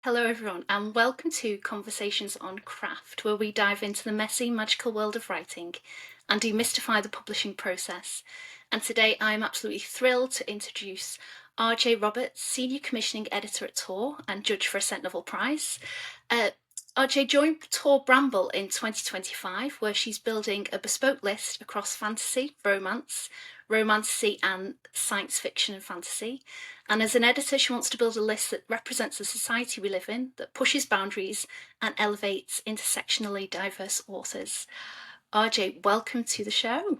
Hello, everyone, and welcome to Conversations on Craft, where we dive into the messy, magical world of writing and demystify the publishing process. And today I'm absolutely thrilled to introduce Aje Roberts, Senior Commissioning Editor at Tor and Judge for Ascent Novel Prize. Aje joined Tor Bramble in 2025, where she's building a bespoke list across fantasy, romantasy, and science fiction and fantasy. And as an editor, she wants to build a list that represents the society we live in, that pushes boundaries and elevates intersectionally diverse authors. Aje, welcome to the show.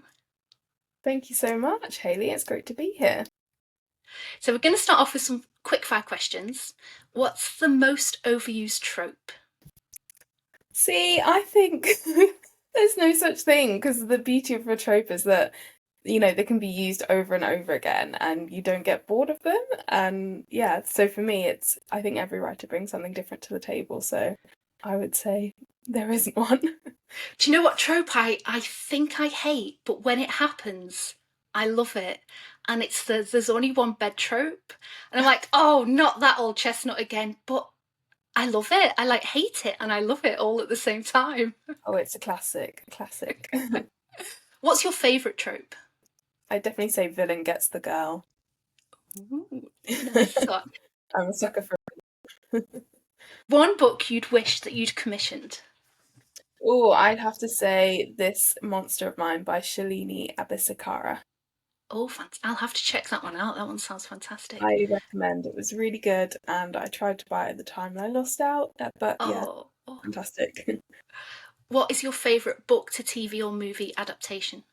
Thank you so much, Hayley. It's great to be here. So we're going to start off with some quick-fire questions. What's the most overused trope? See, I think there's no such thing because the beauty of a trope is that, they can be used over and over again and you don't get bored of them. And yeah, so for me, I think every writer brings something different to the table. So I would say there isn't one. Do you know what trope I think I hate, but when it happens, I love it. And it's the there's only one bed trope. And I'm like, oh, not that old chestnut again. But I love it. I hate it and I love it all at the same time. Oh, it's a classic, classic. What's your favourite trope? I'd definitely say villain gets the girl. Ooh, nice one. I'm a sucker for. One book you'd wish that you'd commissioned. Oh, I'd have to say This Monster of Mine by Shalini Abisakara. Oh, I'll have to check that one out. That one sounds fantastic. I recommend. It was really good, and I tried to buy it at the time and I lost out. But yeah, Oh. fantastic. What is your favourite book to TV or movie adaptation?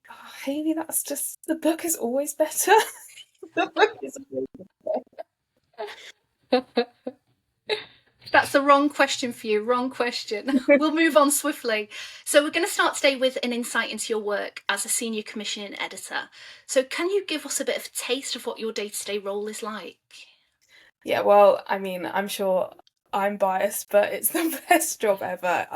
Oh, Hayley, that's just the book is always better. The book is always That's the wrong question for you. Wrong question. We'll move on swiftly. So, we're going to start today with an insight into your work as a senior commissioning editor. So, can you give us a bit of a taste of what your day to day role is like? Yeah, well, I mean, I'm sure I'm biased, but it's the best job ever.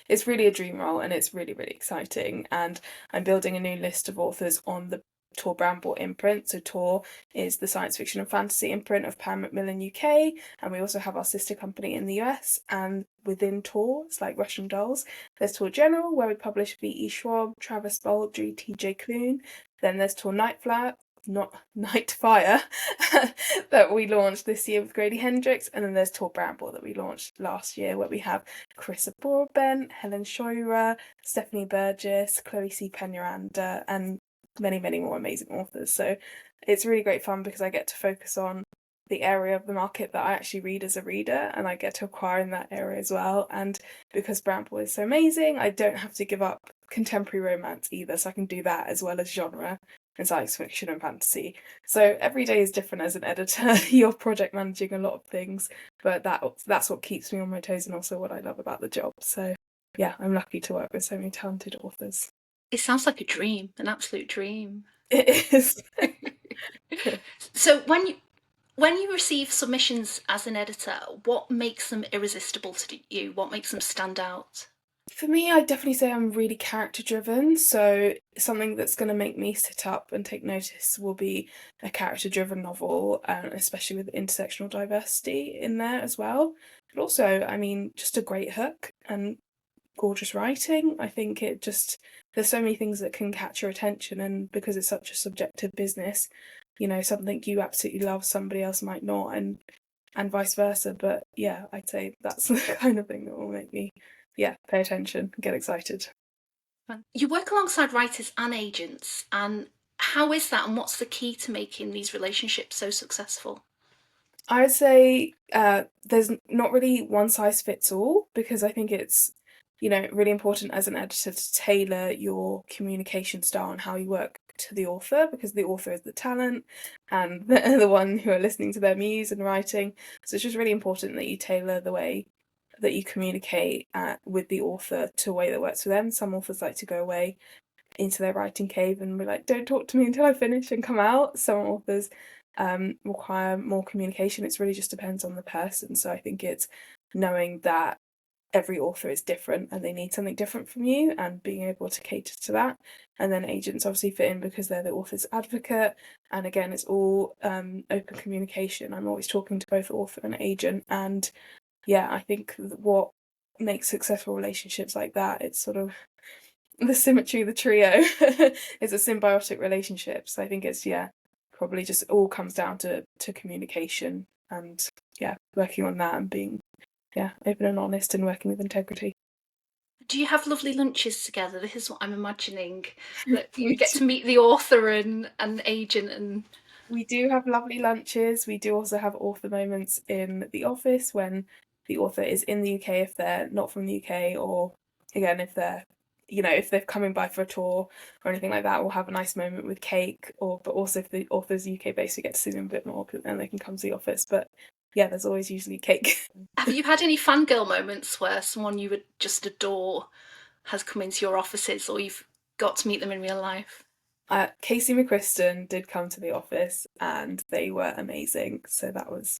It's really a dream role and it's really, really exciting. And I'm building a new list of authors on the Tor Bramble imprint. So Tor is the science fiction and fantasy imprint of Pan Macmillan UK, and we also have our sister company in the US. And within Tor, it's like Russian dolls. There's Tor General, where we publish V.E. Schwab, Travis Baldry, T.J. Clune. Then there's Tor Nightfire, not Nightfire, that we launched this year with Grady Hendrix, and then there's Tor Bramble that we launched last year, where we have Carissa Broadbent, Helen Scheurer, Stephanie Burgess, Chloe C. Peñaranda, and many, many more amazing authors. So it's really great fun because I get to focus on the area of the market that I actually read as a reader, and I get to acquire in that area as well. And because Bramble is so amazing, I don't have to give up contemporary romance either, so I can do that as well as genre and science fiction and fantasy. So every day is different as an editor. You're project managing a lot of things, but that's what keeps me on my toes and also what I love about the job. So yeah, I'm lucky to work with so many talented authors. It sounds like a dream, an absolute dream. It is. So, when you receive submissions as an editor, what makes them irresistible to you? What makes them stand out? For me, I'd definitely say I'm really character driven. So something that's going to make me sit up and take notice will be a character driven novel, especially with intersectional diversity in there as well. But also, I mean, just a great hook and gorgeous writing. I think there's so many things that can catch your attention, and because it's such a subjective business, something you absolutely love, somebody else might not, and vice versa. But yeah, I'd say that's the kind of thing that will make me, yeah, pay attention, get excited. You work alongside writers and agents, and how is that, and what's the key to making these relationships so successful? I would say there's not really one size fits all because I think it's, really important as an editor to tailor your communication style and how you work to the author, because the author is the talent and the one who are listening to their muse and writing. So it's just really important that you tailor the way that you communicate with the author to a way that works for them. Some authors like to go away into their writing cave and be like, don't talk to me until I finish and come out. Some authors require more communication. It really just depends on the person. So I think it's knowing that every author is different and they need something different from you, and being able to cater to that. And then agents obviously fit in because they're the author's advocate, and again it's all open communication. I'm always talking to both author and agent, and yeah, I think what makes successful relationships like that, it's sort of the symmetry of the trio. It's a symbiotic relationship, so I think it's, yeah, probably just all comes down to communication, and yeah, working on that and being, yeah, open and honest and working with integrity. Do you have lovely lunches together? This is what I'm imagining, that you We get do, to meet the author and agent and we do have lovely lunches. We do also have author moments in the office when the author is in the UK if they're not from the UK, or again if they're, if they're coming by for a tour or anything like that, we'll have a nice moment with cake. Or but also if the author's UK based, we get to see them a bit more and they can come to the office. But yeah, there's always usually cake. have you had any fangirl moments where someone you would just adore has come into your offices, or you've got to meet them in real life? Casey McQuiston did come to the office and they were amazing. So that was,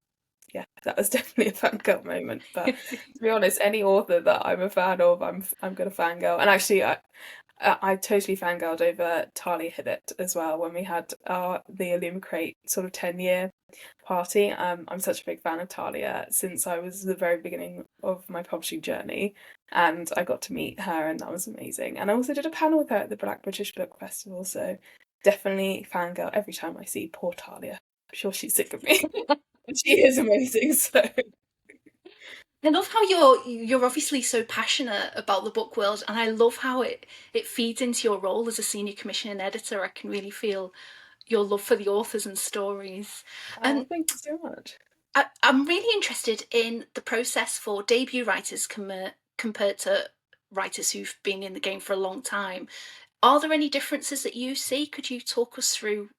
yeah, that was definitely a fangirl moment. But to be honest, any author that I'm a fan of, I'm gonna fangirl. And actually, I totally fangirled over Talia Hibbett as well when we had the Illumicrate sort of 10-year party. I'm such a big fan of Talia since I was the very beginning of my publishing journey, and I got to meet her, and that was amazing. And I also did a panel with her at the Black British Book Festival, so definitely fangirl every time I see poor Talia. I'm sure she's sick of me. She is amazing, so I love how you're obviously so passionate about the book world, and I love how it feeds into your role as a senior commissioning editor. I can really feel your love for the authors and stories. oh, And thank you so much. I'm really interested in the process for debut writers compared to writers who've been in the game for a long time. Are there any differences that you see? Could you talk us through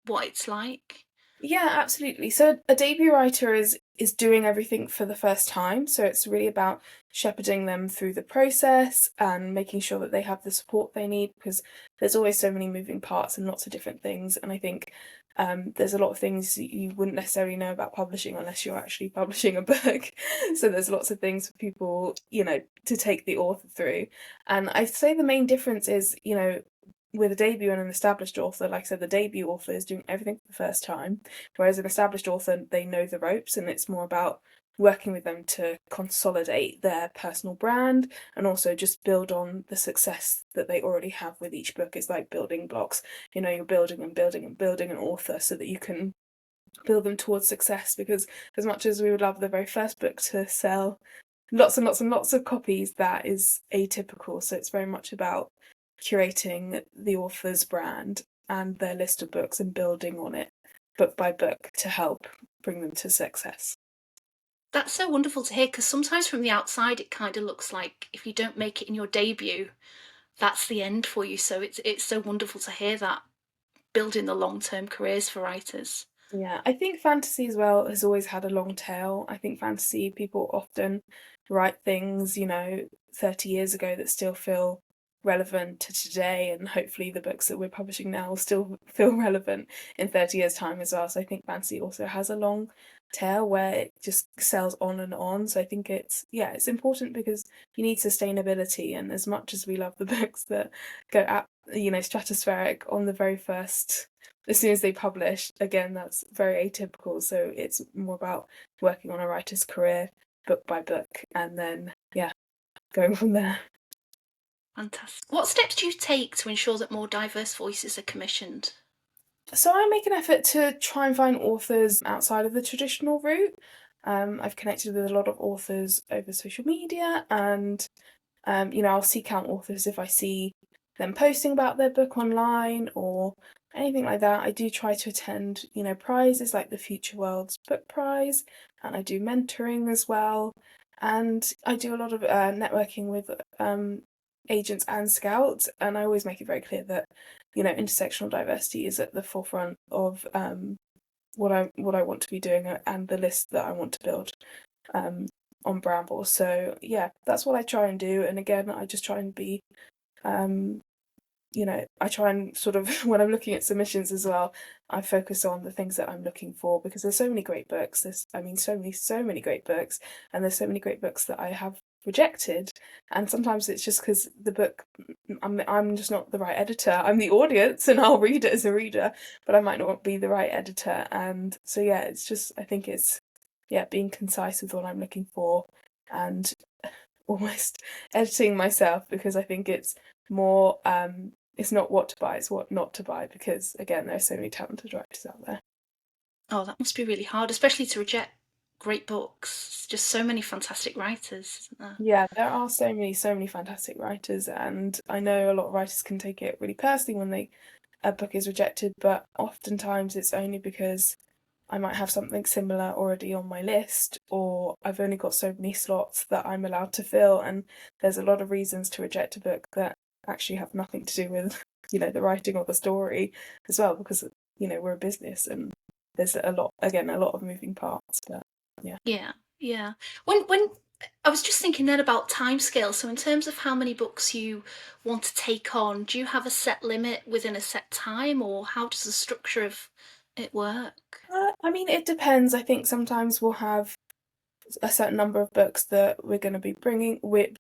what it's like? Yeah, absolutely. So a debut writer is doing everything for the first time. So it's really about shepherding them through the process and making sure that they have the support they need, because there's always so many moving parts and lots of different things. And I think there's a lot of things you wouldn't necessarily know about publishing unless you're actually publishing a book. So there's lots of things for people, to take the author through. And I'd say the main difference is, with a debut and an established author, like I said, the debut author is doing everything for the first time, whereas an established author, they know the ropes, and it's more about working with them to consolidate their personal brand and also just build on the success that they already have with each book. It's like building blocks. You're building and building and building an author so that you can build them towards success, because as much as we would love the very first book to sell lots and lots and lots of copies, that is atypical. So it's very much about curating the author's brand and their list of books and building on it book by book to help bring them to success. That's so wonderful to hear, because sometimes from the outside it kind of looks like if you don't make it in your debut, that's the end for you. So it's so wonderful to hear that building the long-term careers for writers. Yeah, I think fantasy as well has always had a long tail. I think fantasy people often write things, 30 years ago that still feel relevant to today, and hopefully the books that we're publishing now will still feel relevant in 30 years' time as well. So I think fantasy also has a long tail where it just sells on and on. So I think it's important because you need sustainability, and as much as we love the books that go at, stratospheric on the very first, as soon as they publish, again, that's very atypical. So it's more about working on a writer's career book by book, and then, yeah, going from there. Fantastic. What steps do you take to ensure that more diverse voices are commissioned? So I make an effort to try and find authors outside of the traditional route. I've connected with a lot of authors over social media, and I'll seek out authors if I see them posting about their book online or anything like that. I do try to attend, prizes like the Future World's Book Prize, and I do mentoring as well. And I do a lot of networking with agents and scouts, and I always make it very clear that, intersectional diversity is at the forefront of what I want to be doing and the list that I want to build. On Bramble. So yeah, that's what I try and do. And again, I just try and be, um, I try and sort of when I'm looking at submissions as well, I focus on the things that I'm looking for, because there's so many great books. So many great books, and there's so many great books that I have rejected. And sometimes it's just because the book, I'm just not the right editor. I'm the audience and I'll read it as a reader, but I might not be the right editor. And so yeah, it's just, I think it's, yeah, being concise with what I'm looking for and almost editing myself, because I think it's more it's not what to buy, it's what not to buy, because again, there's so many talented writers out there. Oh, that must be really hard, especially to reject great books. Just so many fantastic writers, isn't there? Yeah, there are so many fantastic writers, and I know a lot of writers can take it really personally when a book is rejected, but oftentimes it's only because I might have something similar already on my list, or I've only got so many slots that I'm allowed to fill, and there's a lot of reasons to reject a book that actually have nothing to do with, the writing or the story as well, because, we're a business and there's a lot of moving parts, but yeah. Yeah, yeah. When I was just thinking then about timescale. So in terms of how many books you want to take on, do you have a set limit within a set time, or how does the structure of it work? I mean, it depends. I think sometimes we'll have a certain number of books that we're going to be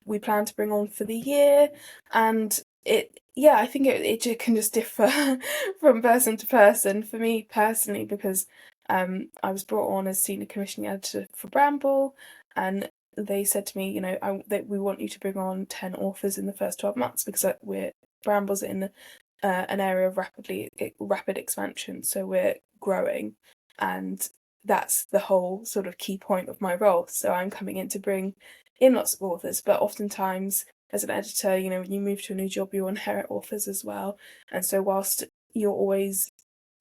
we plan to bring on for the year, and I think it can just differ from person to person. For me personally, because I was brought on as senior commissioning editor for Bramble, and they said to me, that we want you to bring on 10 authors in the first 12 months, because Bramble's in an area of rapid expansion, so we're growing, and that's the whole sort of key point of my role. So I'm coming in to bring in lots of authors, but oftentimes as an editor, when you move to a new job, you inherit authors as well. And so whilst we always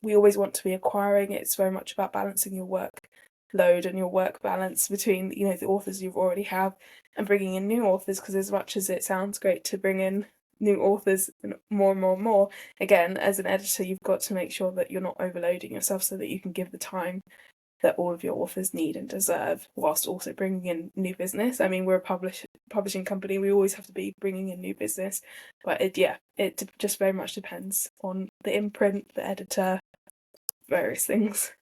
want to be acquiring, it's very much about balancing your workload and your work balance between, the authors you already have and bringing in new authors, because as much as it sounds great to bring in new authors and more and more and more, again, as an editor, you've got to make sure that you're not overloading yourself so that you can give the time that all of your authors need and deserve, whilst also bringing in new business. I mean, we're a publishing company, we always have to be bringing in new business, but it just very much depends on the imprint, the editor, various things.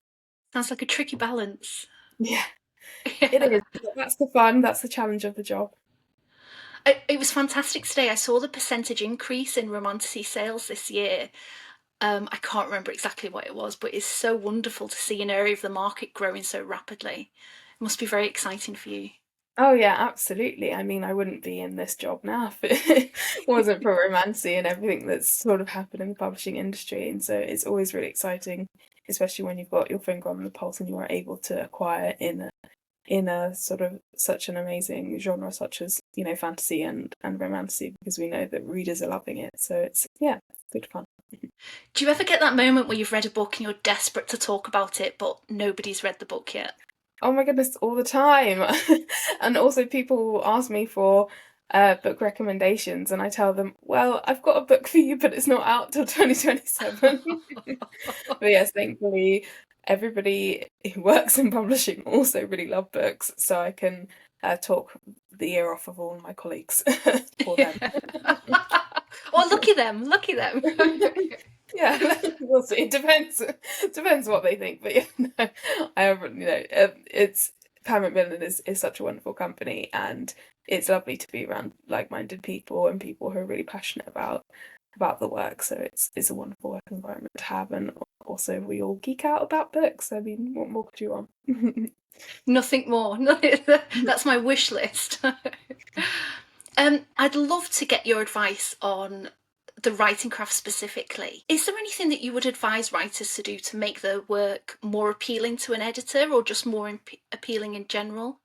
Sounds like a tricky balance. Yeah, it Yeah. is. That's the fun, that's the challenge of the job. It was fantastic today. I saw the percentage increase in romantasy sales this year. I can't remember exactly what it was, but it's so wonderful to see an area of the market growing so rapidly. It must be very exciting for you. Oh yeah, absolutely. I mean, I wouldn't be in this job now if it wasn't for romancy and everything that's sort of happened in the publishing industry. And so it's always really exciting, especially when you've got your finger on the pulse and you are able to acquire in a sort of such an amazing genre such as, fantasy and romantasy, because we know that readers are loving it. So it's, yeah, good fun. Do you ever get that moment where you've read a book and you're desperate to talk about it, but nobody's read the book yet? Oh my goodness, all the time. And also people ask me for book recommendations, and I tell them, well, I've got a book for you, but it's not out till 2027. But yes, thankfully, everybody who works in publishing also really love books, so I can talk the ear off of all my colleagues for them. Oh, lucky them, lucky them. Yeah, we'll see. It depends what they think. But yeah, no, I have, it's Paramount Millen is such a wonderful company, and it's lovely to be around like-minded people and people who are really passionate about the work. So it's a wonderful work environment to have, and also we all geek out about books. I mean, what more could you want? Nothing more. That's my wish list. I'd love to get your advice on the writing craft specifically. Is there anything that you would advise writers to do to make their work more appealing to an editor, or just more appealing in general?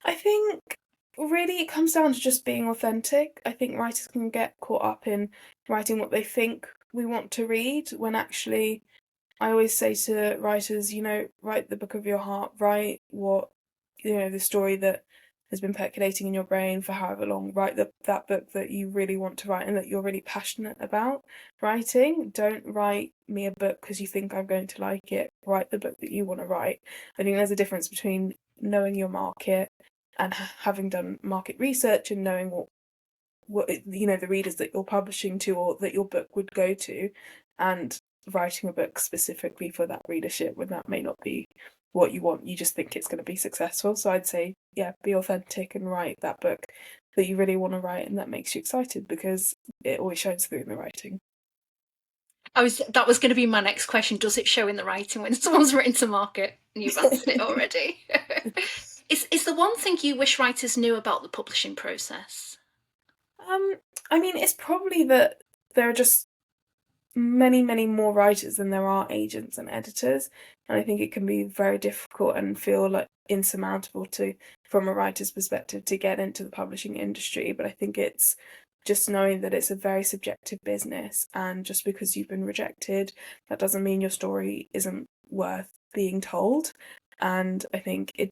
I think really it comes down to just being authentic. I think writers can get caught up in writing what they think we want to read, when actually I always say to writers, write the book of your heart, write the story that has been percolating in your brain for however long, write that book that you really want to write and that you're really passionate about writing. Don't write me a book because you think I'm going to like it. Write the book that you want to write. I think there's a difference between knowing your market and having done market research and knowing what the readers that you're publishing to or that your book would go to, and writing a book specifically for that readership when that may not be what you want. You just think it's going to be successful. So I'd say, yeah, be authentic and write that book that you really want to write and that makes you excited, because it always shines through in the writing. That was going to be my next question. Does it show in the writing when someone's written to market? And you've answered it already. Is the one thing you wish writers knew about the publishing process? I mean, it's probably that there are just many, many more writers than there are agents and editors. And I think it can be very difficult and feel like insurmountable to, from a writer's perspective, to get into the publishing industry. But I think it's just knowing that it's a very subjective business, and just because you've been rejected, that doesn't mean your story isn't worth being told. And I think it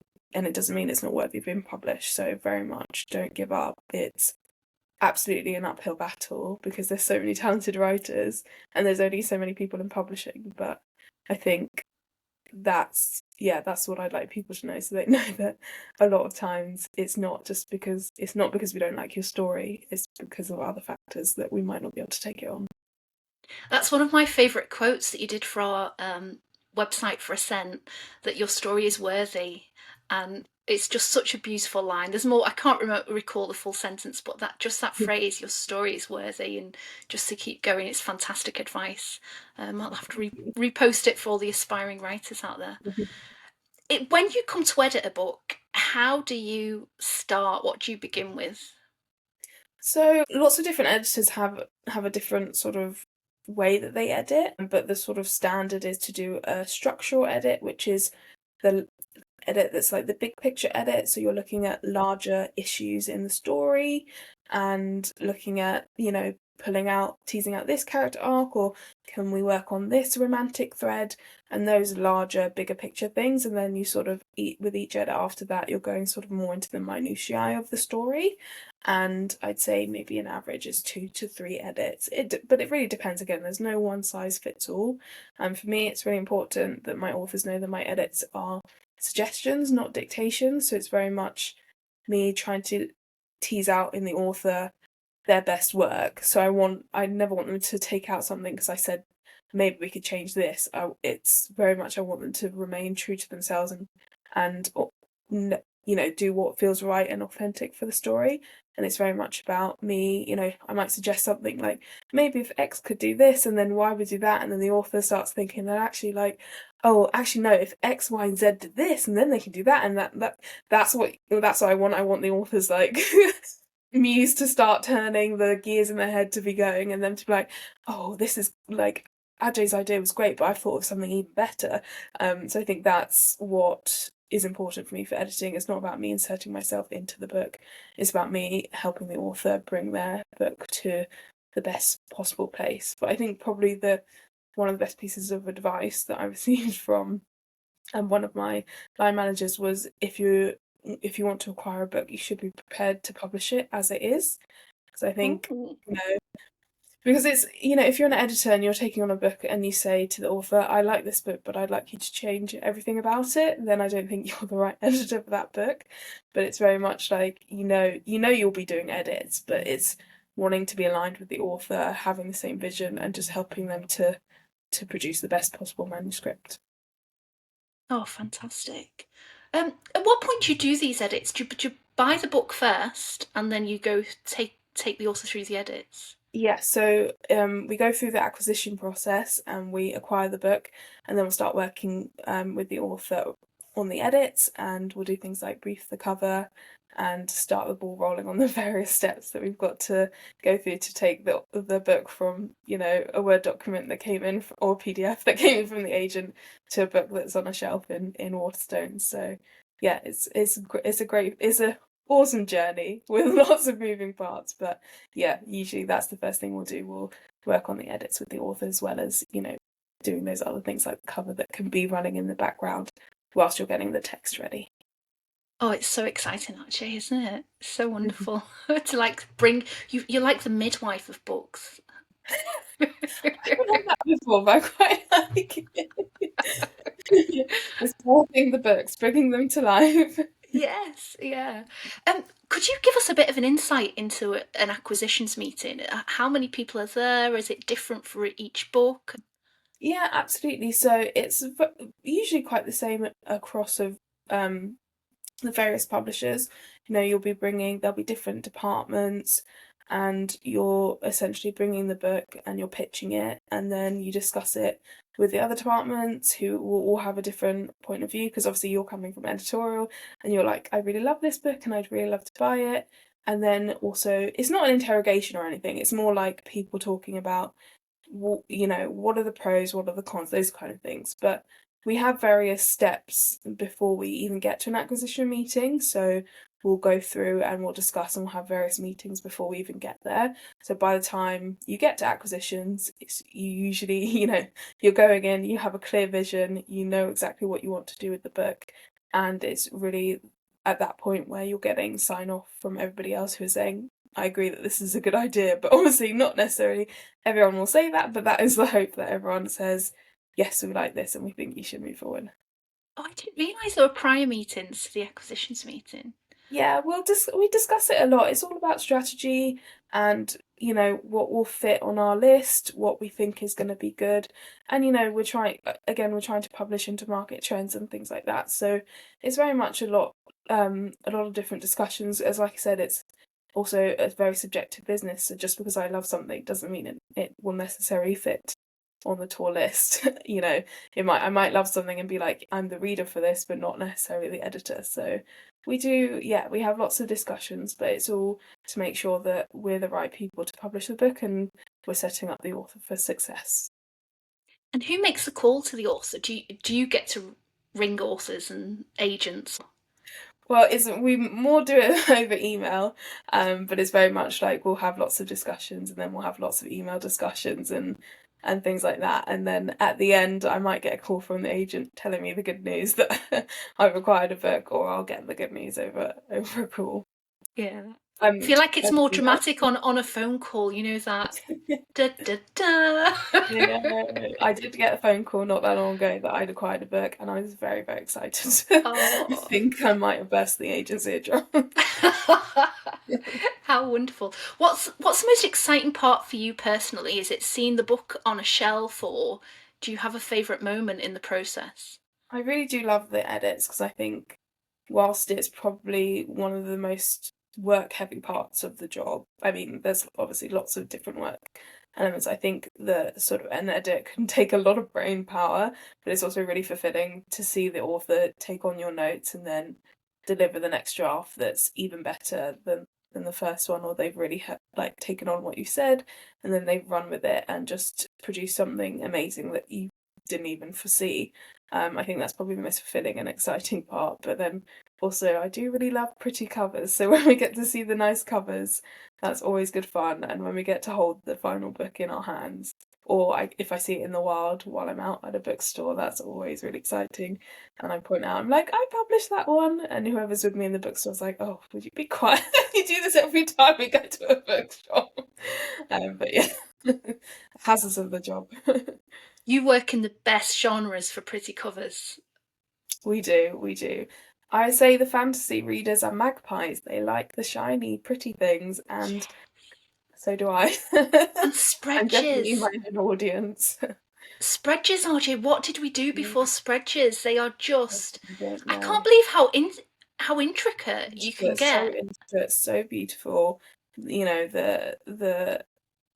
doesn't mean it's not worthy of being published. So very much don't give up. It's absolutely an uphill battle because there's so many talented writers and there's only so many people in publishing. But I think that's what I'd like people to know, so they know that a lot of times it's not because we don't like your story, it's because of other factors that we might not be able to take it on. That's one of my favourite quotes that you did for our website for Ascent, that your story is worthy. And it's just such a beautiful line. There's more, I can't recall the full sentence, but that phrase, your story is worthy, and just to keep going, it's fantastic advice. I'll have to repost it for all the aspiring writers out there. When you come to edit a book, how do you start? What do you begin with? So lots of different editors have a different sort of way that they edit, but the sort of standard is to do a structural edit, which is the edit that's like the big picture edit. So you're looking at larger issues in the story and looking at, teasing out this character arc, or can we work on this romantic thread, and those larger, bigger picture things. And then you sort of with each edit after that, you're going sort of more into the minutiae of the story. And I'd say maybe an average is 2 to 3 edits. But it really depends. Again, there's no one size fits all. And for me, it's really important that my authors know that my edits are suggestions, not dictations. So it's very much me trying to tease out in the author their best work. So I never want them to take out something because I said maybe we could change this. It's very much I want them to remain true to themselves and do what feels right and authentic for the story. And it's very much about me. I might suggest something like, maybe if X could do this and then Y would do that, and then the author starts thinking that actually, like, oh, actually no, if X, Y, and Z did this and then they can do that, and that's what I want. I want the authors, like, muse to start turning the gears in their head to be going, and them to be like, oh, this is like, Aje's idea was great, but I thought of something even better. So I think that's what is important for me for editing. It's not about me inserting myself into the book. It's about me helping the author bring their book to the best possible place. But I think probably one of the best pieces of advice that I received from one of my line managers was, if you want to acquire a book, you should be prepared to publish it as it is. Because I think, Ooh. because it's, if you're an editor and you're taking on a book and you say to the author, I like this book, but I'd like you to change everything about it, then I don't think you're the right editor for that book. But it's very much like, you'll be doing edits, but it's wanting to be aligned with the author, having the same vision, and just helping them to produce the best possible manuscript. Oh, fantastic. At what point do you do these edits? Do you buy the book first and then you go take the author through the edits? Yeah, so we go through the acquisition process and we acquire the book, and then we'll start working with the author on the edits, and we'll do things like brief the cover and start the ball rolling on the various steps that we've got to go through to take the book from, a Word document that came in, or a PDF that came in from the agent, to a book that's on a shelf in Waterstones. So yeah, it's a awesome journey with lots of moving parts. But yeah, usually that's the first thing we'll do. We'll work on the edits with the author, as well as, doing those other things like the cover that can be running in the background whilst you're getting the text ready. Oh, it's so exciting, actually, isn't it? It's so wonderful to like bring you. You're like the midwife of books. I haven't had that before, but I quite like it. Just walking the books, bringing them to life. Yes, yeah. Could you give us a bit of an insight into an acquisitions meeting? How many people are there? Is it different for each book? Yeah, absolutely. So it's usually quite the same across of um, the various publishers. You'll be bringing, there'll be different departments, and you're essentially bringing the book and you're pitching it, and then you discuss it with the other departments who will all have a different point of view, because obviously you're coming from editorial and you're like, I really love this book and I'd really love to buy it. And then also, it's not an interrogation or anything, it's more like people talking about what are the pros, what are the cons, those kind of things. But we have various steps before we even get to an acquisition meeting. So we'll go through and we'll discuss and we'll have various meetings before we even get there. So by the time you get to acquisitions, you usually, you're going in, you have a clear vision, you know exactly what you want to do with the book. And it's really at that point where you're getting sign off from everybody else who is saying, I agree that this is a good idea, but obviously not necessarily everyone will say that, but that is the hope, that everyone says, yes, we like this and we think you should move forward. Oh, I didn't realise there were prior meetings to the acquisitions meeting. Yeah, we discuss it a lot. It's all about strategy and, what will fit on our list, what we think is going to be good. And, we're trying to publish into market trends and things like that. So it's very much a lot of different discussions. As like I said, it's also a very subjective business. So just because I love something doesn't mean it will necessarily fit on the Tor list. I might love something and be like, I'm the reader for this, but not necessarily the editor. So we do, yeah, we have lots of discussions, but it's all to make sure that we're the right people to publish the book and we're setting up the author for success. And who makes the call to the author? Do you get to ring authors and agents? Well, it's we more do it over email, but it's very much like we'll have lots of discussions and then we'll have lots of email discussions and things like that. And then at the end, I might get a call from the agent telling me the good news that I've acquired a book, or I'll get the good news over a call. Yeah. I Um, feel like it's I more do that. dramatic on a phone call, you know that da da da. Yeah, I did get a phone call not that long ago that I'd acquired a book, and I was very, very excited. I Oh. think I might have burst the agent's eardrum. How wonderful. What's the most exciting part for you personally? Is it seeing the book on a shelf, or do you have a favourite moment in the process? I really do love the edits because I think, whilst it's probably one of the most work heavy parts of the job, I mean, there's obviously lots of different work elements. I think the sort of an edit can take a lot of brain power, but it's also really fulfilling to see the author take on your notes and then deliver the next draft that's even better than the first one, or they've really like taken on what you said and then they've run with it and just produced something amazing that you didn't even foresee. I think that's probably the most fulfilling and exciting part. But then also, I do really love pretty covers. So when we get to see the nice covers, that's always good fun. And when we get to hold the final book in our hands, or if I see it in the wild while I'm out at a bookstore, that's always really exciting. And I point out, I'm like, I published that one. And whoever's with me in the bookstore is like, oh, would you be quiet? You do this every time we go to a bookshop. But yeah, hazards of the job. You work in the best genres for pretty covers. We do, we do. I say the fantasy readers are magpies. They like the shiny, pretty things, and so do I. And I'm definitely spreadsheets. my own audience. Spreadsheets, RJ, what did we do before spreadsheets? They are just. I don't I know. can't believe how intricate you can It's so get. intricate, so beautiful. The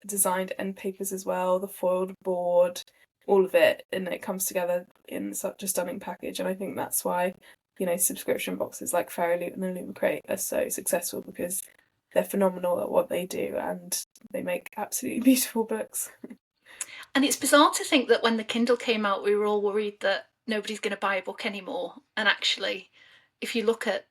designed end papers as well, the foiled board, all of it, and it comes together in such a stunning package. And I think that's why, subscription boxes like Fairy Loot and Illumicrate are so successful, because they're phenomenal at what they do and they make absolutely beautiful books. And it's bizarre to think that when the Kindle came out, we were all worried that nobody's going to buy a book anymore. And actually, if you look at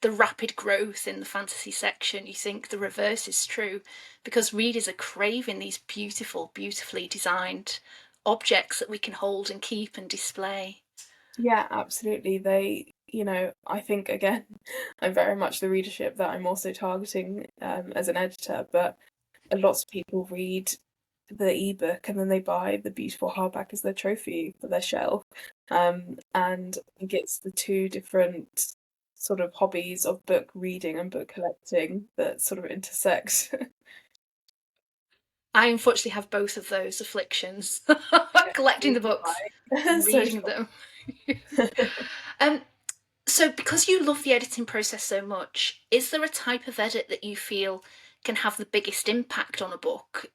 the rapid growth in the fantasy section, you think the reverse is true, because readers are craving these beautiful, beautifully designed objects that we can hold and keep and display. Yeah, absolutely. I think, again, I'm very much the readership that I'm also targeting as an editor, but lots of people read the ebook and then they buy the beautiful hardback as their trophy for their shelf. And I think it's the two different sort of hobbies of book reading and book collecting that sort of intersect. I unfortunately have both of those afflictions, Yeah, collecting the neither books do I. and So reading them. um, so, because you love the editing process so much, is there a type of edit that you feel can have the biggest impact on a book?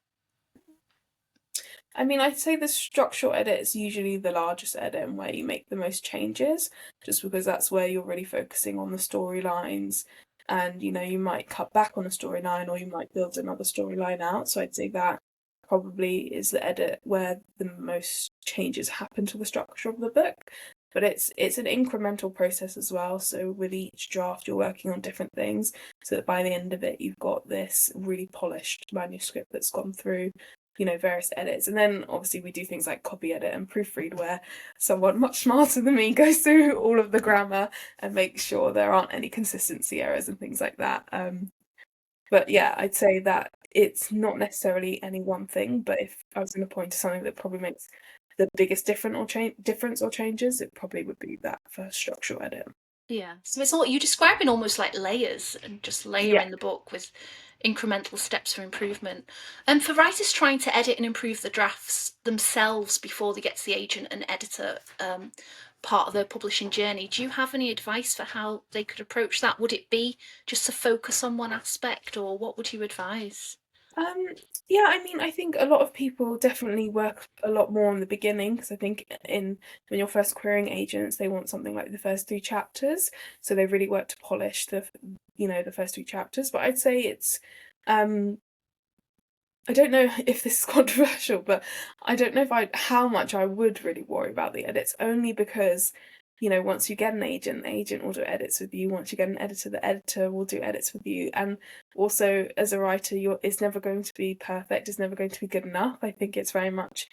I mean, I'd say the structural edit is usually the largest edit and where you make the most changes, just because that's where you're really focusing on the storylines. And, you might cut back on a storyline or you might build another storyline out. So I'd say that probably is the edit where the most changes happen to the structure of the book. But it's an incremental process as well. So with each draft, you're working on different things, so that by the end of it, you've got this really polished manuscript that's gone through various edits. And then obviously we do things like copy edit and proofread, where someone much smarter than me goes through all of the grammar and makes sure there aren't any consistency errors and things like that. But yeah, I'd say that it's not necessarily any one thing, but if I was going to point to something that probably makes the biggest difference or changes, it probably would be that first structural edit. Yeah. So it's all you describing almost like layers and just Yeah. layering the book with incremental steps for improvement. And for writers trying to edit and improve the drafts themselves before they get to the agent and editor part of their publishing journey, do you have any advice for how they could approach that? Would it be just to focus on one aspect, or what would you advise? Um, yeah, I mean, I think a lot of people definitely work a lot more in the beginning, because I think in when you're first querying agents, they want something like the first three chapters, so they really work to polish the first three chapters. But I'd say um, I don't know if this is controversial, but I don't know if how much I would really worry about the edits, only because, once you get an agent, the agent will do edits with you. Once you get an editor, the editor will do edits with you. And also, as a writer, it's never going to be perfect. It's never going to be good enough. I think it's very much,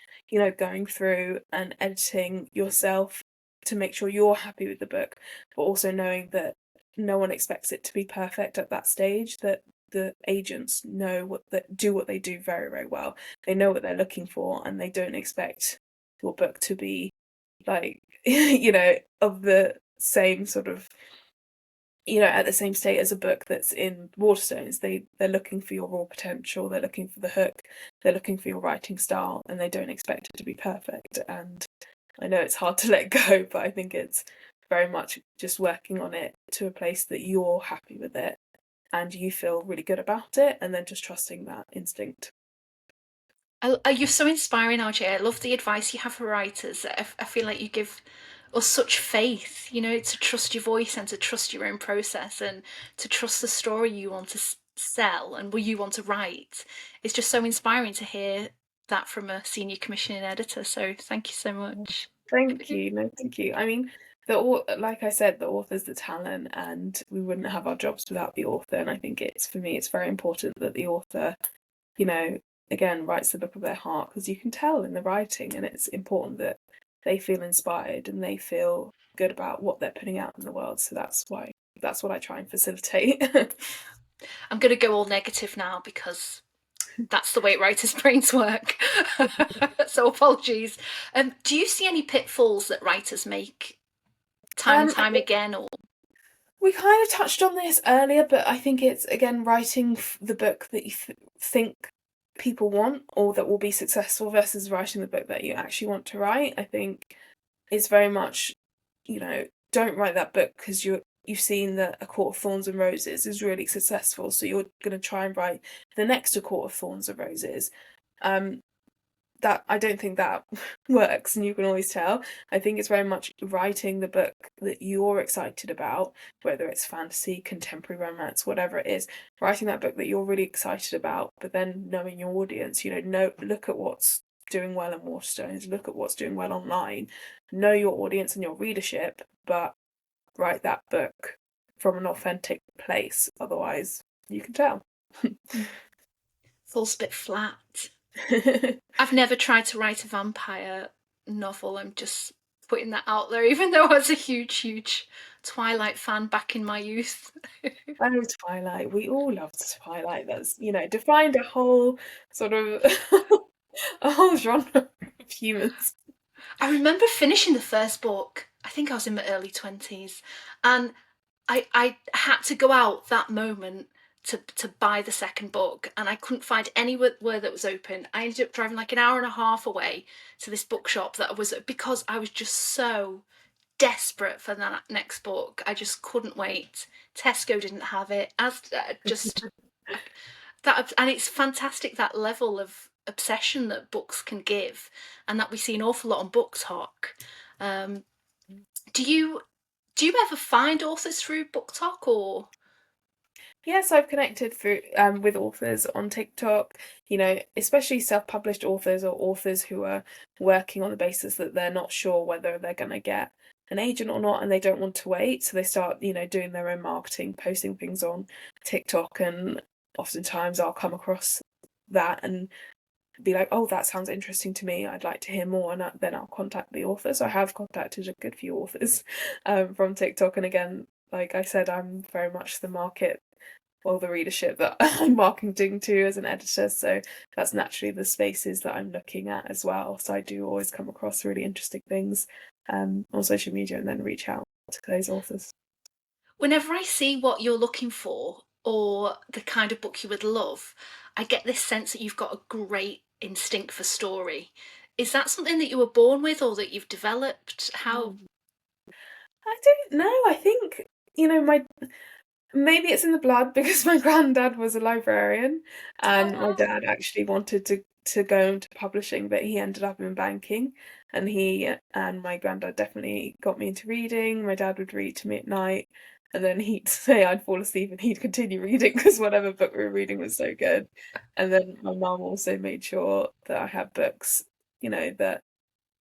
going through and editing yourself to make sure you're happy with the book, but also knowing that no one expects it to be perfect at that stage, that the agents know what they do very, very well. They know what they're looking for, and they don't expect your book to be like of the same sort of at the same state as a book that's in Waterstones. They're looking for your raw potential, they're looking for the hook, they're looking for your writing style, and they don't expect it to be perfect. And I know it's hard to let go, but I think it's very much just working on it to a place that you're happy with it and you feel really good about it, and then just trusting that instinct. You're so inspiring, RJ. I love the advice you have for writers. I feel like you give us such faith, to trust your voice and to trust your own process and to trust the story you want to sell and what you want to write. It's just so inspiring to hear that from a senior commissioning editor. So thank you so much. Thank you. No, thank you. I mean, like I said, the author's the talent, and we wouldn't have our jobs without the author. And I think for me, it's very important that the author, you know, again, writes the book of their heart, because you can tell in the writing, and it's important that they feel inspired and they feel good about what they're putting out in the world. So that's what I try and facilitate. I'm going to go all negative now because that's the way writers' brains work. So apologies. Do you see any pitfalls that writers make time and I time again, or We kind of touched on this earlier, but I think it's again writing the book that you think people want or that will be successful versus writing the book that you actually want to write. I think it's very much, don't write that book because you've seen that A Court of Thorns and Roses is really successful, so you're going to try and write the next A Court of Thorns and Roses. Um, that I don't think that works, and you can always tell. I think it's very much writing the book that you're excited about, whether it's fantasy, contemporary romance, whatever it is. Writing that book that you're really excited about, but then knowing your audience. Look at what's doing well in Waterstones, look at what's doing well online, know your audience and your readership, but write that book from an authentic place. Otherwise, you can tell. falls a bit flat? I've never tried to write a vampire novel. I'm just putting that out there, even though I was a huge, huge Twilight fan back in my youth. Oh, Twilight. We all loved Twilight. That's, defined a whole sort of a whole genre of humans. I remember finishing the first book. I think I was in my early 20s, and I had to go out that moment to buy the second book, and I couldn't find anywhere that was open. I ended up driving like an hour and a half away to this bookshop that was, because I was just so desperate for that next book. I just couldn't wait. Tesco didn't have it. As just that, and it's fantastic that level of obsession that books can give, and that we see an awful lot on Books Talk. Um, do you ever find authors through Book Talk, or? Yes, I've connected through with authors on TikTok, especially self-published authors or authors who are working on the basis that they're not sure whether they're going to get an agent or not, and they don't want to wait. So they start, doing their own marketing, posting things on TikTok, and oftentimes I'll come across that and be like, oh, that sounds interesting to me. I'd like to hear more. And then I'll contact the author. So I have contacted a good few authors from TikTok. And again, like I said, I'm very much the market or the readership that I'm marketing to as an editor. So that's naturally the spaces that I'm looking at as well. So I do always come across really interesting things on social media and then reach out to those authors. Whenever I see what you're looking for or the kind of book you would love, I get this sense that you've got a great instinct for story. Is that something that you were born with or that you've developed? How? I don't know. I think, my maybe it's in the blood because my granddad was a librarian and my Oh, dad actually wanted to go into publishing, but he ended up in banking. And he and my granddad definitely got me into reading. My dad would read to me at night, and then he'd say I'd fall asleep and he'd continue reading because whatever book we were reading was so good. And then my mum also made sure that I had books, that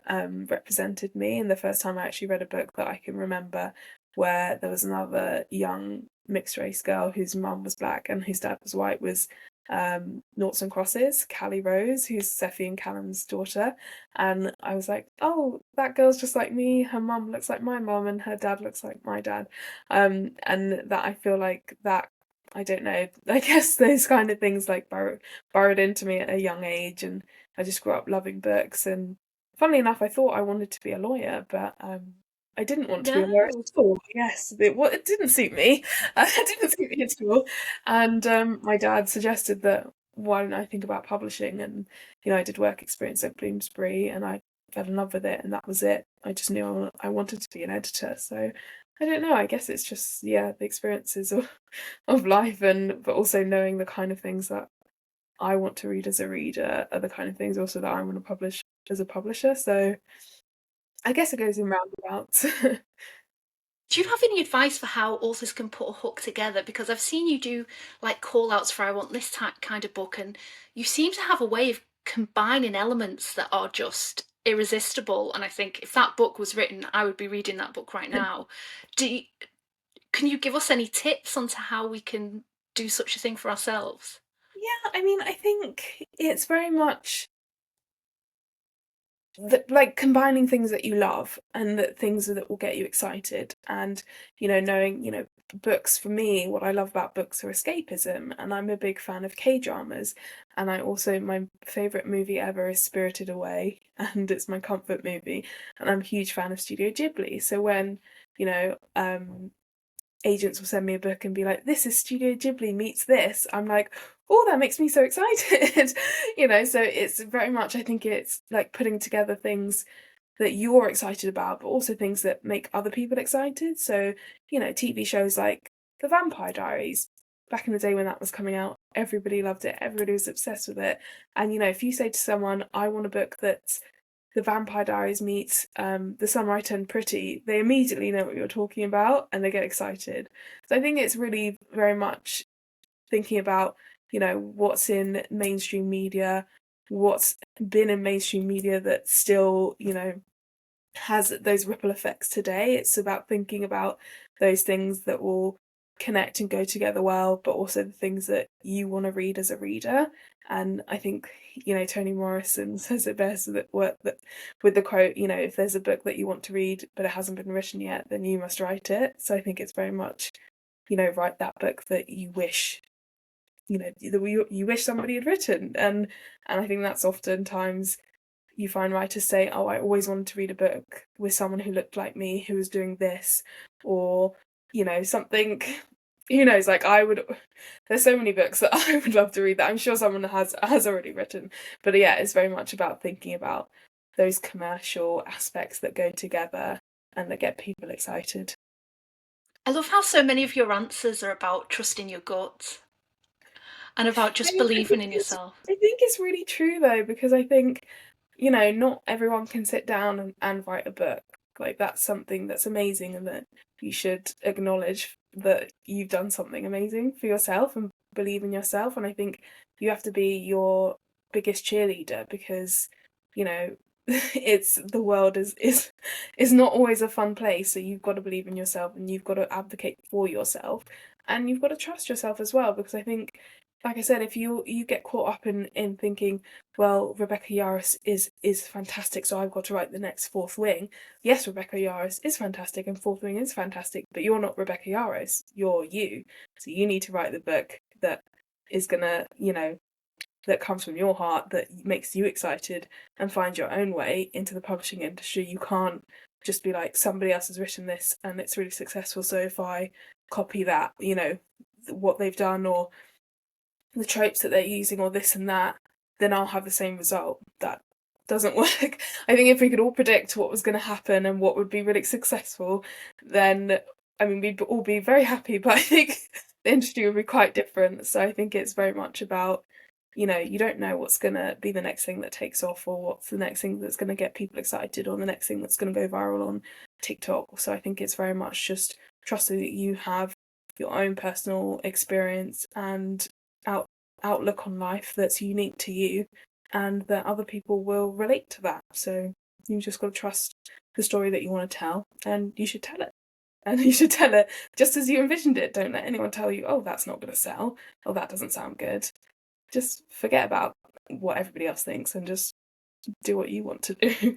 represented me. And the first time I actually read a book that I can remember where there was another young mixed race girl whose mum was black and whose dad was white was Noughts and Crosses, Callie Rose, who's Seffi and Callum's daughter. And I was like, oh, that girl's just like me. Her mum looks like my mum and her dad looks like my dad. And that I feel like that, I don't know, I guess those kind of things like burrowed into me at a young age. And I just grew up loving books. And funnily enough, I thought I wanted to be a lawyer, but I didn't want to be a lawyer no. at all. Yes, it didn't suit me. It didn't suit me at all. And my dad suggested that why don't I think about publishing? And I did work experience at Bloomsbury, and I fell in love with it, and that was it. I just knew I wanted to be an editor. So I don't know. I guess it's just the experiences of life, and but also knowing the kind of things that I want to read as a reader are the kind of things also that I want to publish as a publisher. So I guess it goes in roundabouts. Do you have any advice for how authors can put a hook together? Because I've seen you do like call outs for I want this kind of book, and you seem to have a way of combining elements that are just irresistible. And I think if that book was written, I would be reading that book right now. Do you, can you give us any tips onto how we can do such a thing for ourselves? Yeah, I mean, I think it's very much like combining things that you love and that things that will get you excited, and knowing, books for me, what I love about books are escapism, and I'm a big fan of K-dramas. And I also, my favorite movie ever is Spirited Away and it's my comfort movie. And I'm a huge fan of Studio Ghibli, so when agents will send me a book and be like, this is Studio Ghibli meets this, I'm like, oh, that makes me so excited. So it's very much, I think it's like putting together things that you're excited about, but also things that make other people excited. So, TV shows like The Vampire Diaries, back in the day when that was coming out, everybody loved it, everybody was obsessed with it. And, if you say to someone, I want a book that's the Vampire Diaries meets The Summer I Turned Pretty, they immediately know what you're talking about and they get excited. So I think it's really very much thinking about, what's in mainstream media, what's been in mainstream media that still, has those ripple effects today. It's about thinking about those things that will connect and go together well, but also the things that you want to read as a reader. And I think, Toni Morrison says it best that with the quote, if there's a book that you want to read but it hasn't been written yet, then you must write it. So I think it's very much, write that book that you wish, that you wish somebody had written. And I think that's oftentimes you find writers say, oh, I always wanted to read a book with someone who looked like me, who was doing this, or, something who knows, like there's so many books that I would love to read that I'm sure someone has already written. But yeah, it's very much about thinking about those commercial aspects that go together and that get people excited. I love how so many of your answers are about trusting your gut and about I just mean, believing in yourself. I think it's really true though, because I think, not everyone can sit down and write a book. Like that's something that's amazing and that you should acknowledge that you've done something amazing for yourself and believe in yourself. And I think you have to be your biggest cheerleader because, it's the world is not always a fun place. So you've got to believe in yourself and you've got to advocate for yourself and you've got to trust yourself as well because I think like I said, if you get caught up in thinking, well, Rebecca Yarros is fantastic, so I've got to write the next Fourth Wing. Yes, Rebecca Yarros is fantastic, and Fourth Wing is fantastic, but you're not Rebecca Yarros. You're you. So you need to write the book that is gonna, that comes from your heart, that makes you excited, and find your own way into the publishing industry. You can't just be like somebody else has written this and it's really successful. So if I copy that, what they've done or the tropes that they're using or this and that, then I'll have the same result. That doesn't work. I think if we could all predict what was going to happen and what would be really successful, then I mean we'd all be very happy. But I think the industry would be quite different. So I think it's very much about you don't know what's going to be the next thing that takes off or what's the next thing that's going to get people excited or the next thing that's going to go viral on TikTok. So I think it's very much just trusting that you have your own personal experience and outlook on life that's unique to you and that other people will relate to that. So you just got to trust the story that you want to tell and you should tell it. And you should tell it just as you envisioned it. Don't let anyone tell you, oh, that's not going to sell. Oh, that doesn't sound good. Just forget about what everybody else thinks and just do what you want to do.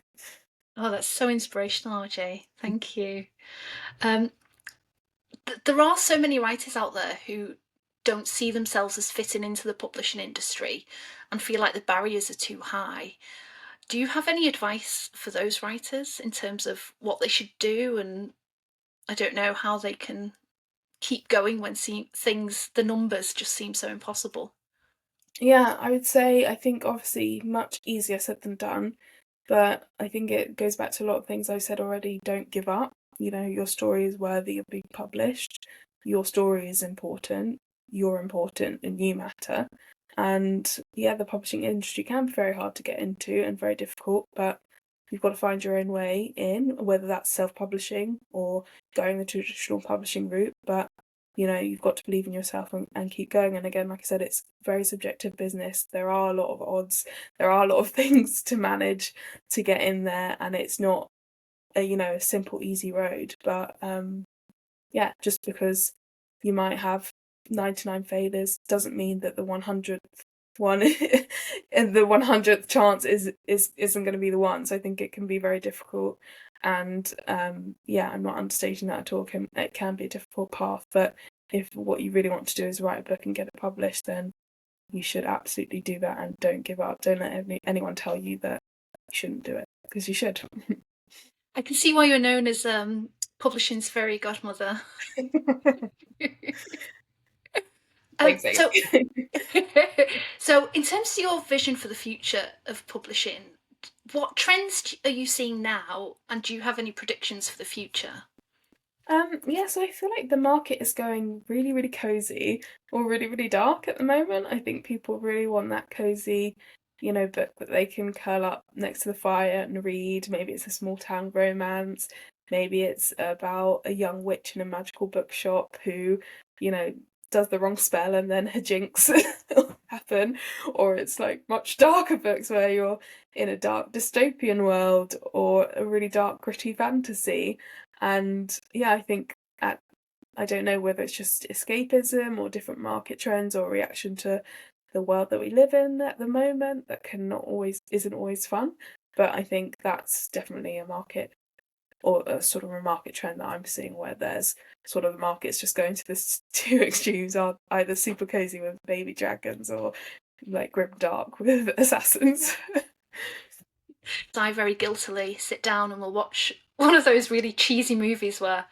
Oh, that's so inspirational, Aje. Thank you. Um, there are so many writers out there who don't see themselves as fitting into the publishing industry and feel like the barriers are too high. Do you have any advice for those writers in terms of what they should do and I don't know how they can keep going when the numbers just seem so impossible? Yeah, I would say I think obviously much easier said than done, but I think it goes back to a lot of things I've said already. Don't give up. Your story is worthy of being published. Your story is important. You're important and you matter. And yeah, the publishing industry can be very hard to get into and very difficult, but you've got to find your own way in, whether that's self-publishing or going the traditional publishing route. But you've got to believe in yourself and keep going. And again, like I said, it's very subjective business. There are a lot of odds. There are a lot of things to manage to get in there, and it's not a simple, easy road. But yeah, just because you might have 99 failures doesn't mean that the 100th one and the 100th chance isn't going to be the one. So I think it can be very difficult. And yeah, I'm not understating that at all. It can be a difficult path, but if what you really want to do is write a book and get it published, then you should absolutely do that and don't give up. Don't let anyone tell you that you shouldn't do it because you should. I can see why you're known as publishing's fairy godmother. Thanks, So, Amy. so in terms of your vision for the future of publishing, what trends are you seeing now, and do you have any predictions for the future? Yeah, so I feel like the market is going really, really cozy or really, really dark at the moment. I think people really want that cozy, book that they can curl up next to the fire and read. Maybe it's a small town romance. Maybe it's about a young witch in a magical bookshop who, you know, does the wrong spell and then her jinx will happen. Or it's like much darker books where you're in a dark dystopian world or a really dark, gritty fantasy. And yeah, I think I don't know whether it's just escapism or different market trends or reaction to the world that we live in at the moment that isn't always fun. But I think that's definitely a market or a sort of a market trend that I'm seeing where there's sort of the market's just going to this two extremes are either super cozy with baby dragons or like grim dark with assassins. I very guiltily sit down and will watch one of those really cheesy movies where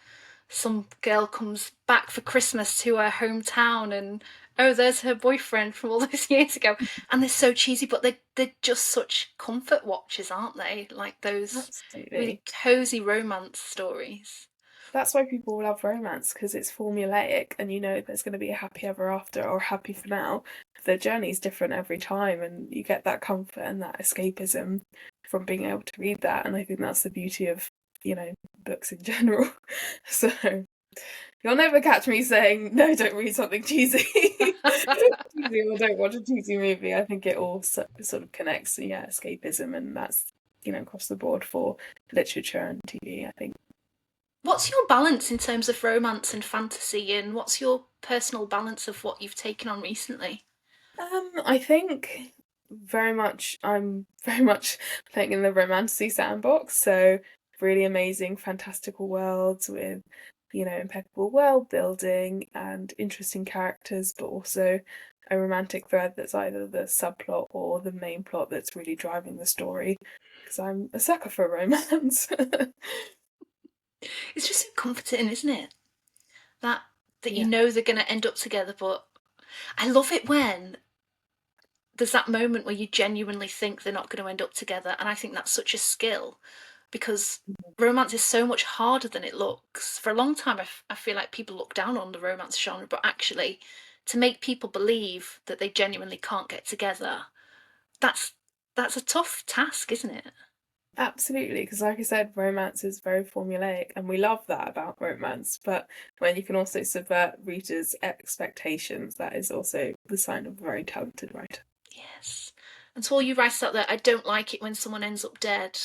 some girl comes back for Christmas to her hometown and oh, there's her boyfriend from all those years ago. And they're so cheesy, but they're just such comfort watches, aren't they? Like those really Absolutely. cozy romance stories. That's why people love romance, because it's formulaic and you know there's going to be a happy ever after or happy for now. The journey's different every time, and you get that comfort and that escapism from being able to read that. And I think that's the beauty of, books in general. So you'll never catch me saying, no, don't read something cheesy. Cheesy or don't watch a cheesy movie. I think it all sort of connects, yeah, escapism, and that's, across the board for literature and TV, I think. What's your balance in terms of romance and fantasy, and what's your personal balance of what you've taken on recently? I think I'm very much playing in the romantasy sandbox, so really amazing fantastical worlds with, impeccable world building and interesting characters, but also a romantic thread that's either the subplot or the main plot that's really driving the story. Because I'm a sucker for romance. It's just so comforting, isn't it? That that you Yeah. know they're going to end up together, but I love it when there's that moment where you genuinely think they're not going to end up together, and I think that's such a skill because romance is so much harder than it looks. For a long time, I feel like people look down on the romance genre, but actually, to make people believe that they genuinely can't get together, that's that's a tough task, isn't it? Absolutely, because like I said, romance is very formulaic, and we love that about romance. But when you can also subvert readers' expectations, that is also the sign of a very talented writer. Yes. And to all you writers out there, I don't like it when someone ends up dead.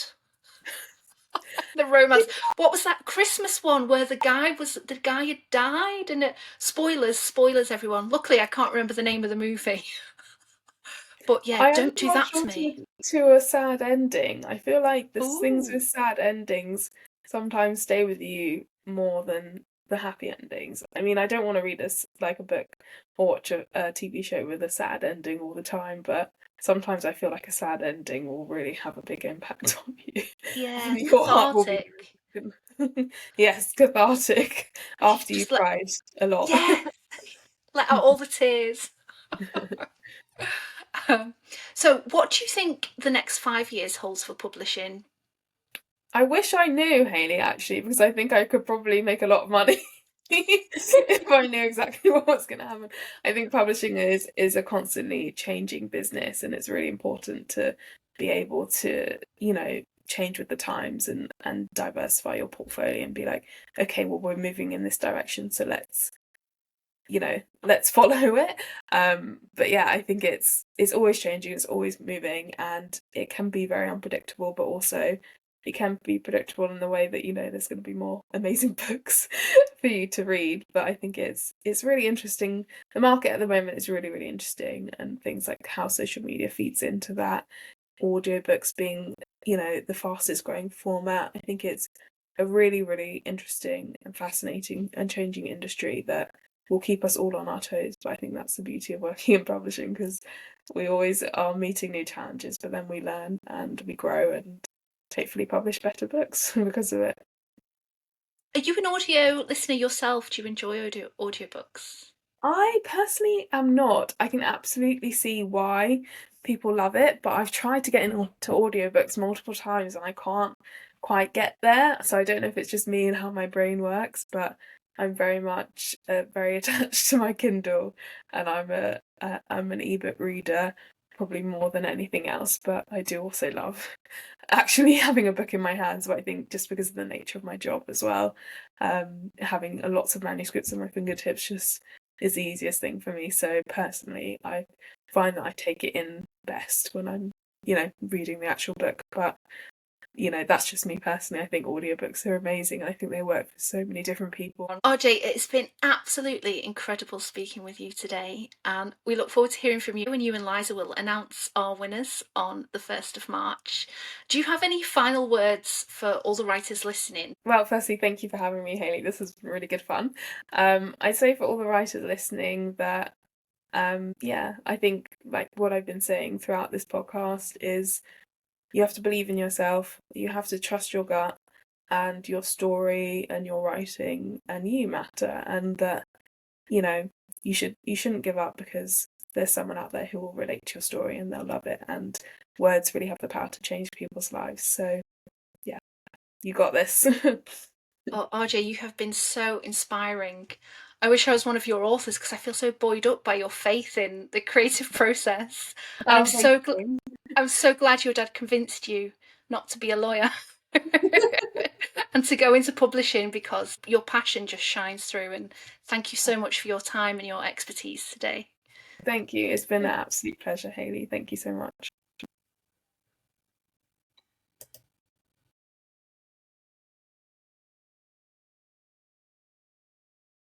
The romance. What was that Christmas one where the guy had died and spoilers everyone. Luckily I can't remember the name of the movie. But yeah, I only don't do hold that to on me. to a sad ending. I feel like the things Ooh. with sad endings sometimes stay with you more than the happy endings. I mean, I don't want to read like a book or watch a TV show with a sad ending all the time, but sometimes I feel like a sad ending will really have a big impact on you. Yeah, Your heart will be cathartic. broken. Yes, cathartic after Just you've let cried a lot. yeah, let out all the tears. Um, so what do you think the next 5 years holds for publishing? I wish I knew, Hayley, actually, because I think I could probably make a lot of money if I knew exactly what was going to happen. I think publishing is a constantly changing business, and it's really important to be able to, change with the times and diversify your portfolio and be like, okay, well, we're moving in this direction, so let's follow it. But yeah, I think it's always changing, it's always moving, and it can be very unpredictable, but also it can be predictable in the way that there's going to be more amazing books for you to read. But I think it's really interesting. The market at the moment is really, really interesting, and things like how social media feeds into that, audiobooks being the fastest growing format. I think it's a really, really interesting and fascinating and changing industry that will keep us all on our toes. But I think that's the beauty of working in publishing, because we always are meeting new challenges, but then we learn and we grow and hopefully publish better books because of it. Are you an audio listener yourself? Do you enjoy audiobooks? I personally am not. I can absolutely see why people love it, but I've tried to get into audiobooks multiple times and I can't quite get there. So I don't know if it's just me and how my brain works, but I'm very much very attached to my Kindle, and I'm an ebook reader probably more than anything else. But I do also love actually having a book in my hands. But I think just because of the nature of my job as well, having lots of manuscripts at my fingertips just is the easiest thing for me. So personally, I find that I take it in best when I'm, reading the actual book. But, that's just me personally. I think audiobooks are amazing. I think they work for so many different people. RJ, it's been absolutely incredible speaking with you today, and we look forward to hearing from you. And you and Liza will announce our winners on the 1st of March. Do you have any final words for all the writers listening? Well, firstly, thank you for having me, Hayley. This has been really good fun. I'd say for all the writers listening that, yeah, I think like what I've been saying throughout this podcast is you have to believe in yourself, you have to trust your gut, and your story and your writing and you matter, and that, you know, you shouldn't give up, because there's someone out there who will relate to your story and they'll love it, and words really have the power to change people's lives. So yeah, you got this. Oh, RJ, you have been so inspiring. I wish I was one of your authors because I feel so buoyed up by your faith in the creative process. And Oh, thank you. I'm so glad your dad convinced you not to be a lawyer and to go into publishing, because your passion just shines through. And thank you so much for your time and your expertise today. Thank you. It's been an absolute pleasure, Hayley. Thank you so much.